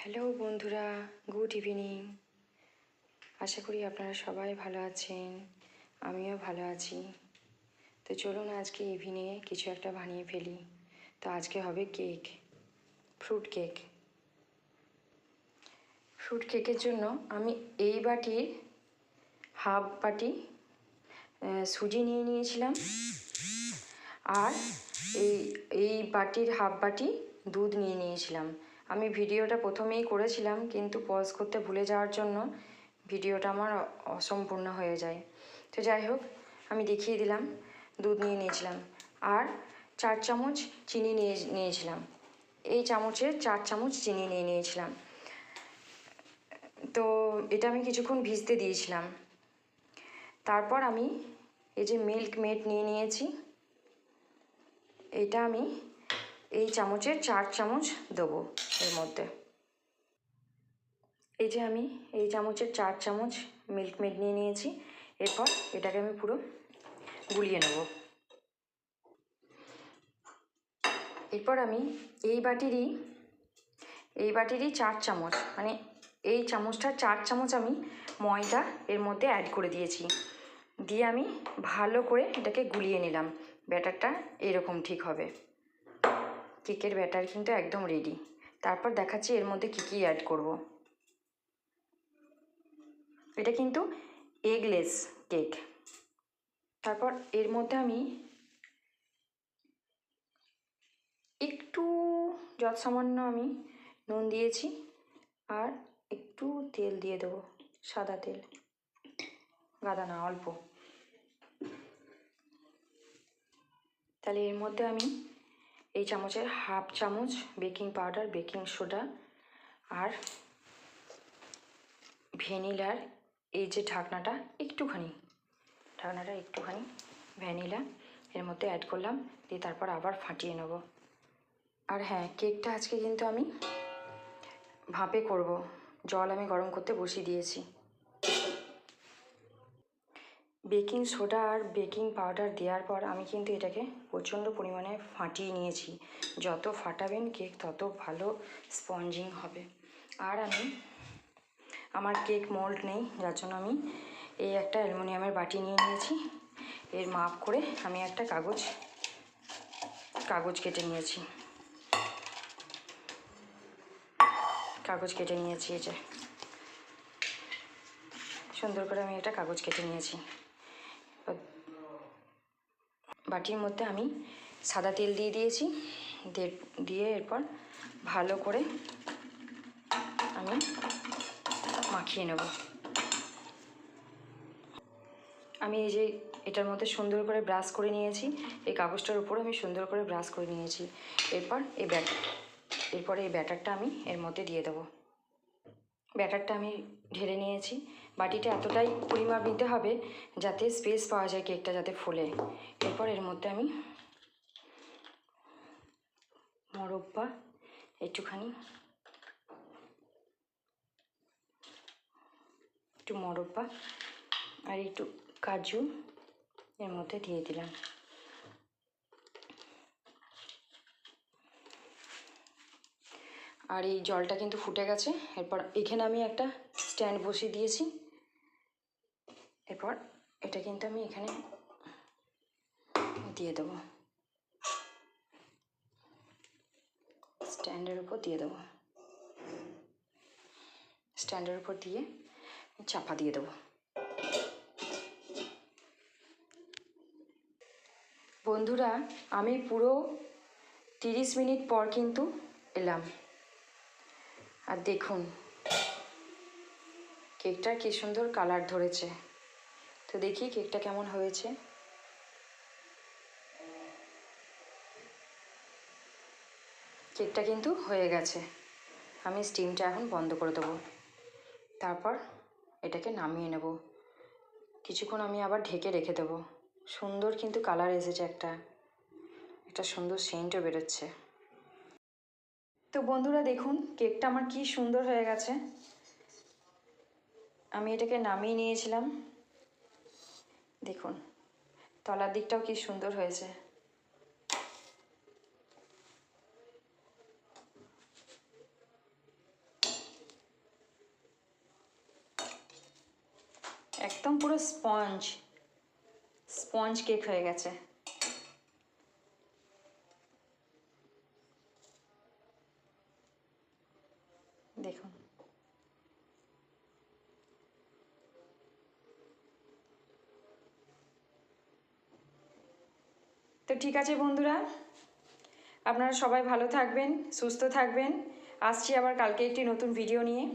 Hello বন্ধুরা, good evening. আশা করি আপনারা সবাই ভালো আছেন, আমিও ভালো আছি। তো চলুন আজকে ইভিনিংয়ে কিছু একটা বানিয়ে ফেলি। তো আজকে হবে কেক, ফ্রুট কেক। ফ্রুট কেকের জন্য আমি এই বাটির হাফ বাটি সুজি নিয়ে নিয়েছিলাম, আর এই বাটির হাফ বাটি দুধ নিয়ে নিয়েছিলাম। আমি ভিডিওটা প্রথমেই করেছিলাম, কিন্তু পজ করতে ভুলে যাওয়ার জন্য ভিডিওটা আমার অসম্পূর্ণ হয়ে যায়। তো যাই হোক, আমি দেখিয়ে দিলাম। দুধ নিয়ে নিয়েছিলাম আর 4 চামচ চিনি নিয়েছিলাম। এই চামচের 4 চামচ চিনি নিয়ে নিয়েছিলাম। তো এটা আমি কিছুক্ষণ ভিজতে দিয়েছিলাম। তারপর আমি এই যে মিল্ক মেড নিয়ে নিয়েছি, এটা আমি এই চামচের 4 চামচ দেবো এর মধ্যে। এই যে আমি এই চামচের 4 চামচ মিল্ক মেড নিয়ে নিয়েছি। এরপর এটাকে আমি পুরো গুলিয়ে নেব। এরপর আমি এই বাটিরই 4 চামচ, মানে এই চামচটা 4 চামচ আমি ময়দা এর মধ্যে অ্যাড করে দিয়েছি। দিয়ে আমি ভালো করে এটাকে গুলিয়ে নিলাম। ব্যাটারটা এরকম ঠিক হবে। কেকের ব্যাটার কিন্তু একদম রেডি। তারপর দেখাচ্ছি এর মধ্যে কী কী অ্যাড করব। এটা কিন্তু এগলেস কেক। তারপর এর মধ্যে আমি একটু যৎসামান্য আমি নুন দিয়েছি, আর একটু তেল দিয়ে দেবো, সাদা তেল, গাদা না, অল্প। তাহলে এর মধ্যে আমি এই চামচের হাফ চামচ বেকিং পাউডার, বেকিং সোডা আর ভ্যানিলার এই যে ঢাকনাটা একটুখানি ভ্যানিলা এর মধ্যে অ্যাড করলাম। দিয়ে তারপর আবার ফাটিয়ে নেব। আর হ্যাঁ, কেকটা আজকে কিন্তু আমি ভাপে করব। জল আমি গরম করতে বসিয়ে দিয়েছি। বেকিং সোডা আর বেকিং পাউডার দেওয়ার পর আমি কিন্তু এটাকে প্রচণ্ড পরিমাণে ফাটিয়ে নিয়েছি। যত ফাটাবেন কেক তত ভালো স্পঞ্জিং হবে। আর আমার কেক মোল্ড নেই, যার জন্য আমি এই একটা অ্যালুমিনিয়ামের বাটি নিয়ে নিয়েছি। এর মাপ করে আমি একটা কাগজ কেটে নিয়েছি। এই যে সুন্দর করে আমি একটা কাগজ কেটে নিয়েছি। বাটির মধ্যে আমি সাদা তেল দিয়ে দিয়েছি। দিয়ে এরপর ভালো করে আমি মাখিয়ে নেব। আমি এই যে এটার মধ্যে সুন্দর করে ব্রাশ করে নিয়েছি, এই কাগজটার উপরে আমি সুন্দর করে ব্রাশ করে নিয়েছি। এরপর এই ব্যাটারটা আমি এর মধ্যে দিয়ে দেবো। ব্যাটারটা আমি ঢেলে নিয়েছি। বাটিটা এতটাই পরিমাপ নিতে হবে যাতে স্পেস পাওয়া যায়, কেকটা যাতে ফোলে। এরপর এর মধ্যে আমি মোরব্বা একটু মোরব্বা আর একটু কাজু এর মধ্যে দিয়ে দিলাম। আর এই জলটা কিন্তু ফুটে গেছে। এরপর এখানে আমি একটা স্ট্যান্ড বসিয়ে দিয়েছি। এরপর এটা কিন্তু আমি এখানে দিয়ে দেবো, স্ট্যান্ডের উপর দিয়ে দেবো। স্ট্যান্ডের উপর দিয়ে চাপা দিয়ে দেবো। বন্ধুরা, আমি পুরো 30 মিনিট পর কিন্তু এলাম। আর দেখুন কেকটা কি সুন্দর কালার ধরেছে। তো দেখি কেকটা কেমন হয়েছে। কেকটা কিন্তু হয়ে গেছে। আমি স্টিমটা এখন বন্ধ করে দেবো। তারপর এটাকে নামিয়ে নেব। কিছুক্ষণ আমি আবার ঢেকে রেখে দেবো। সুন্দর কিন্তু কালার এসেছে, একটা সুন্দর সেন্টও বেরোচ্ছে। তো বন্ধুরা দেখুন কেকটা আমার কি সুন্দর হয়ে গেছে। আমি এটাকে নামিয়ে নিয়েছিলাম। দেখুন তলার দিকটাও কি সুন্দর হয়েছে। একদম পুরো স্পঞ্জ কেক হয়ে গেছে। দেখুন, তো ঠিক আছে বন্ধুরা, আপনারা সবাই ভালো থাকবেন, সুস্থ থাকবেন। আসছি আবার কালকে একটি নতুন ভিডিও নিয়ে।